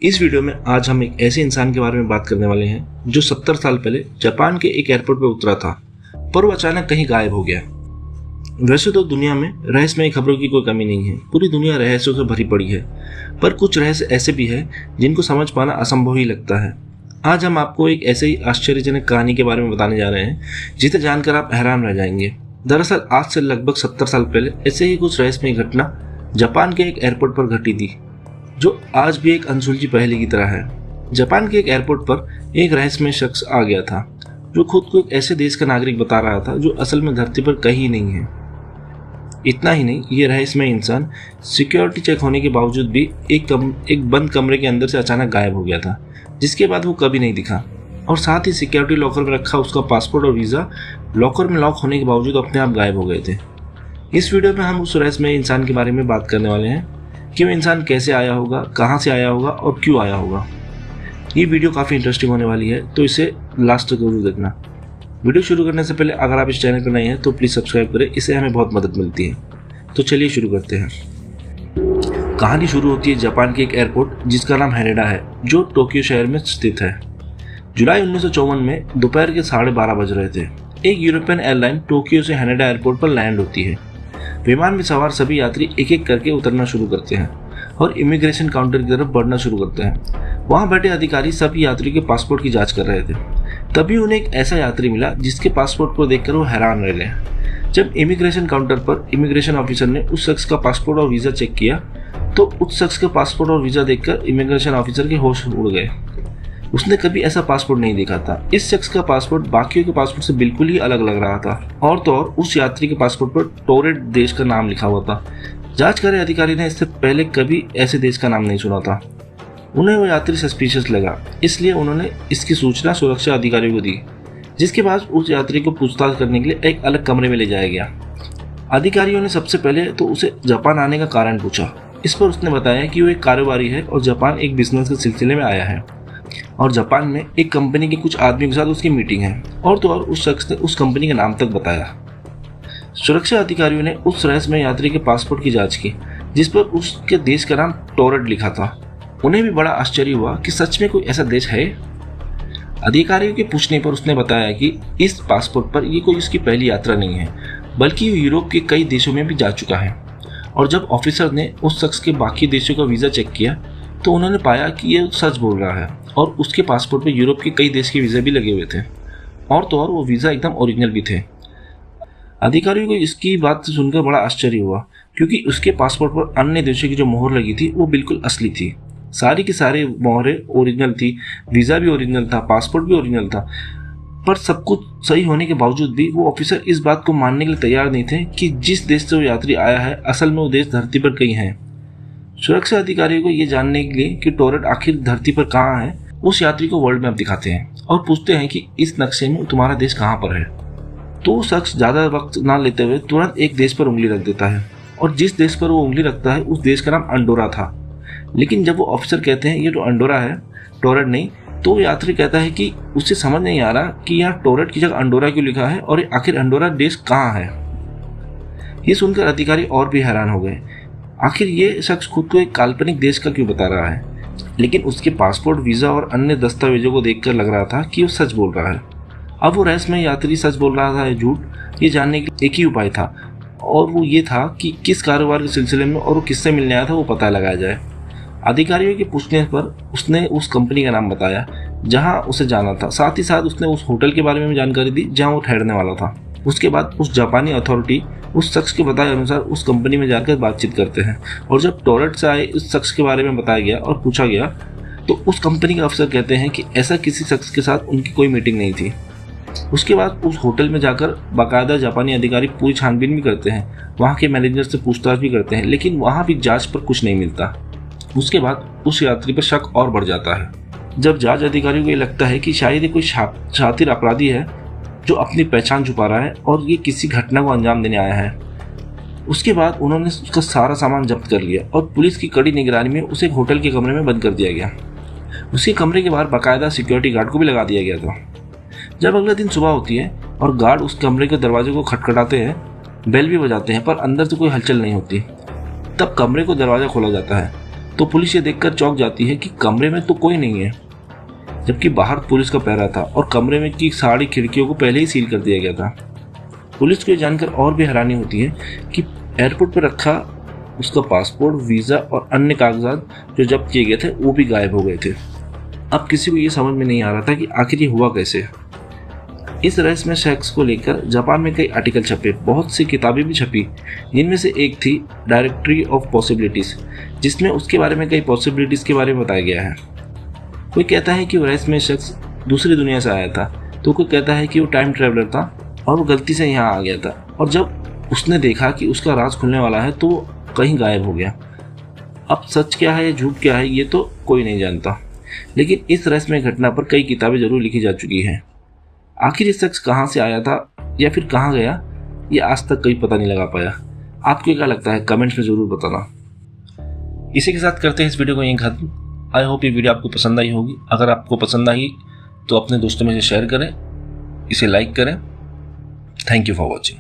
इस वीडियो में आज हम एक ऐसे इंसान के बारे में बात करने वाले हैं जो 70 साल पहले जापान के एक एयरपोर्ट पर उतरा था, पर वो अचानक कहीं गायब हो गया। वैसे तो दुनिया में रहस्यमय खबरों की कोई कमी नहीं है, पूरी दुनिया रहस्यों से भरी पड़ी है, पर कुछ रहस्य ऐसे भी है जिनको समझ पाना असंभव ही लगता है। आज हम आपको एक ऐसे ही आश्चर्यजनक कहानी के बारे में बताने जा रहे हैं जिसे जानकर आप हैरान रह जाएंगे। दरअसल आज से लगभग 70 साल पहले ऐसे ही कुछ रहस्यमय घटना जापान के एक एयरपोर्ट पर घटी थी, जो आज भी एक अनसुलझी पहेली की तरह है। जापान के एक एयरपोर्ट पर एक रहस्यमय शख्स आ गया था जो खुद को एक ऐसे देश का नागरिक बता रहा था जो असल में धरती पर कहीं नहीं है। इतना ही नहीं, ये रहस्यमय इंसान सिक्योरिटी चेक होने के बावजूद भी एक बंद कमरे के अंदर से अचानक गायब हो गया था, जिसके बाद वो कभी नहीं दिखा। और साथ ही सिक्योरिटी लॉकर में रखा उसका पासपोर्ट और वीज़ा लॉकर में लॉक होने के बावजूद अपने आप गायब हो गए थे। इस वीडियो में हम उस रहस्यमय इंसान के बारे में बात करने वाले हैं कि वो इंसान कैसे आया होगा, कहाँ से आया होगा और क्यों आया होगा। ये वीडियो काफ़ी इंटरेस्टिंग होने वाली है, तो इसे लास्ट तक जरूर देखना। वीडियो शुरू करने से पहले अगर आप इस चैनल पर नए हैं तो प्लीज़ सब्सक्राइब करें, इससे हमें बहुत मदद मिलती है। तो चलिए शुरू करते हैं। कहानी शुरू होती है जापान के एक एयरपोर्ट जिसका नाम हैनेडा है, जो टोक्यो शहर में स्थित है। जुलाई 1954 में दोपहर के 12:30 बज रहे थे। एक यूरोपियन एयरलाइन टोक्यो से हैनेडा एयरपोर्ट पर लैंड होती है। विमान में सवार सभी यात्री एक एक करके उतरना शुरू करते हैं और इमिग्रेशन काउंटर की तरफ बढ़ना शुरू करते हैं। वहां बैठे अधिकारी सभी यात्रियों के पासपोर्ट की जांच कर रहे थे। तभी उन्हें एक ऐसा यात्री मिला जिसके पासपोर्ट को देखकर वो हैरान रह गए। जब इमिग्रेशन काउंटर पर इमिग्रेशन ऑफिसर ने उस शख्स का पासपोर्ट और वीज़ा चेक किया तो उस शख्स का पासपोर्ट और वीज़ा देखकर इमिग्रेशन ऑफिसर के होश उड़ गए। उसने कभी ऐसा पासपोर्ट नहीं देखा था। इस शख्स का पासपोर्ट बाकियों के पासपोर्ट से बिल्कुल ही अलग लग रहा था। और तो और उस यात्री के पासपोर्ट पर टोरेट देश का नाम लिखा हुआ था। जांच कर रहे अधिकारी ने इससे पहले कभी ऐसे देश का नाम नहीं सुना था। उन्हें वो यात्री सस्पिशियस लगा, इसलिए उन्होंने इसकी सूचना सुरक्षा अधिकारियों को दी, जिसके बाद उस यात्री को पूछताछ करने के लिए एक अलग कमरे में ले जाया गया। अधिकारियों ने सबसे पहले तो उसे जापान आने का कारण पूछा। इस पर उसने बताया कि वो एक कारोबारी है और जापान एक बिजनेस के सिलसिले में आया है और जापान में एक कंपनी के कुछ आदमियों के साथ उसकी मीटिंग है। और तो और उस शख्स ने उस कंपनी का नाम तक बताया। सुरक्षा अधिकारियों ने उस रहस्यमय यात्री के पासपोर्ट की जांच की, जिस पर उसके देश का नाम टोरेट लिखा था। उन्हें भी बड़ा आश्चर्य हुआ कि सच में कोई ऐसा देश है। अधिकारियों के पूछने पर उसने बताया कि इस पासपोर्ट पर ये कोई उसकी पहली यात्रा नहीं है, बल्कि वो यूरोप के कई देशों में भी जा चुका है। और जब ऑफिसर ने उस शख्स के बाकी देशों का वीज़ा चेक किया तो उन्होंने पाया कि ये सच बोल रहा है और उसके पासपोर्ट पर यूरोप के कई देश के वीज़ा भी लगे हुए थे। और तो और वो वीज़ा एकदम ओरिजिनल भी थे। अधिकारियों को इसकी बात सुनकर बड़ा आश्चर्य हुआ, क्योंकि उसके पासपोर्ट पर अन्य देशों की जो मोहर लगी थी वो बिल्कुल असली थी। सारी की सारी मोहरें ओरिजिनल थी, वीज़ा भी ओरिजिनल था, पासपोर्ट भी ओरिजिनल था। पर सब कुछ सही होने के बावजूद भी वो ऑफिसर इस बात को मानने के लिए तैयार नहीं थे कि जिस देश से वो यात्री आया है असल में वो देश धरती पर कहीं है। सुरक्षा अधिकारियों को ये जानने के लिए कि टोरेट आखिर धरती पर कहाँ है, उस यात्री को वर्ल्ड मैप दिखाते हैं और पूछते हैं कि इस नक्शे में तुम्हारा देश कहाँ पर है। तो शख्स ज़्यादा वक्त ना लेते हुए तुरंत एक देश पर उंगली रख देता है और जिस देश पर वो उंगली रखता है उस देश का नाम अंडोरा था। लेकिन जब वो ऑफिसर कहते हैं ये तो अंडोरा है, टोरेट नहीं, तो यात्री कहता है कि उसे समझ नहीं आ रहा कि यहाँ टोरेट की जगह अंडोरा क्यों लिखा है और आखिर अंडोरा देश कहाँ है। ये सुनकर अधिकारी और भी हैरान हो गए। आखिर ये शख्स खुद को एक काल्पनिक देश का क्यों बता रहा है। लेकिन उसके पासपोर्ट, वीज़ा और अन्य दस्तावेजों को देखकर लग रहा था कि वो सच बोल रहा है। अब वो रहस्यमय यात्री सच बोल रहा था या झूठ, ये जानने के एक ही उपाय था, और वो ये था कि किस कारोबार के सिलसिले में और वो किससे मिलने आया था वो पता लगाया जाए। अधिकारियों के पूछने पर उसने उस कंपनी का नाम बताया जहां उसे जाना था। साथ ही साथ उसने उस होटल के बारे में भी जानकारी दी जहां वो ठहरने वाला था। उसके बाद उस जापानी अथॉरिटी उस शख्स के बताए अनुसार उस कंपनी में जाकर बातचीत करते हैं। और जब टोरेट से आए उस शख्स के बारे में बताया गया और पूछा गया तो उस कंपनी के अफसर कहते हैं कि ऐसा किसी शख्स के साथ उनकी कोई मीटिंग नहीं थी। उसके बाद उस होटल में जाकर बाकायदा जापानी अधिकारी पूरी छानबीन भी करते हैं, वहाँ के मैनेजर से पूछताछ भी करते हैं, लेकिन वहाँ भी जांच पर कुछ नहीं मिलता। उसके बाद उस यात्री पर शक और बढ़ जाता है जब जांच अधिकारियों को ये लगता है कि शायद ये कोई शातिर अपराधी है जो अपनी पहचान छुपा रहा है और ये किसी घटना को अंजाम देने आया है। उसके बाद उन्होंने उसका सारा सामान जब्त कर लिया और पुलिस की कड़ी निगरानी में उसे एक होटल के कमरे में बंद कर दिया गया। उसके कमरे के बाहर बाकायदा सिक्योरिटी गार्ड को भी लगा दिया गया था। जब अगले दिन सुबह होती है और गार्ड उस कमरे के दरवाजे को खटखटाते हैं, बेल भी बजाते हैं, पर अंदर से कोई हलचल नहीं होती। तब कमरे को दरवाज़ा खोला जाता है तो पुलिस ये देखकर चौंक जाती है कि कमरे में तो कोई नहीं है, जबकि बाहर पुलिस का पहरा था और कमरे में की सारी खिड़कियों को पहले ही सील कर दिया गया था। पुलिस को ये जानकर और भी हैरानी होती है कि एयरपोर्ट पर रखा उसका पासपोर्ट, वीज़ा और अन्य कागजात जो जब्त किए गए थे वो भी गायब हो गए थे। अब किसी को ये समझ में नहीं आ रहा था कि आखिर ये हुआ कैसे। इस रहस्यमय शख्स को लेकर जापान में कई आर्टिकल छपे, बहुत सी किताबें भी छपी, जिनमें से एक थी डायरेक्टरी ऑफ पॉसिबिलिटीज़, जिसमें उसके बारे में कई पॉसिबिलिटीज़ के बारे में बताया गया है। कोई कहता है कि वो रहस्यमय शख्स दूसरी दुनिया से आया था, तो कोई कहता है कि वो टाइम ट्रैवलर था और वो गलती से यहाँ आ गया था, और जब उसने देखा कि उसका राज खुलने वाला है तो वो कहीं गायब हो गया। अब सच क्या है या झूठ क्या है ये तो कोई नहीं जानता, लेकिन इस रहस्यमय घटना पर कई किताबें जरूर लिखी जा चुकी हैं। आखिर ये शख्स कहाँ से आया था या फिर कहाँ गया, ये आज तक कोई पता नहीं लगा पाया। आपको क्या लगता है कमेंट्स में ज़रूर बताना। इसी के साथ करते हैं इस वीडियो को यहीं खत्म। आई होप ये वीडियो आपको पसंद आई होगी। अगर आपको पसंद आई तो अपने दोस्तों में से शेयर करें, इसे लाइक करें। Thank you for watching.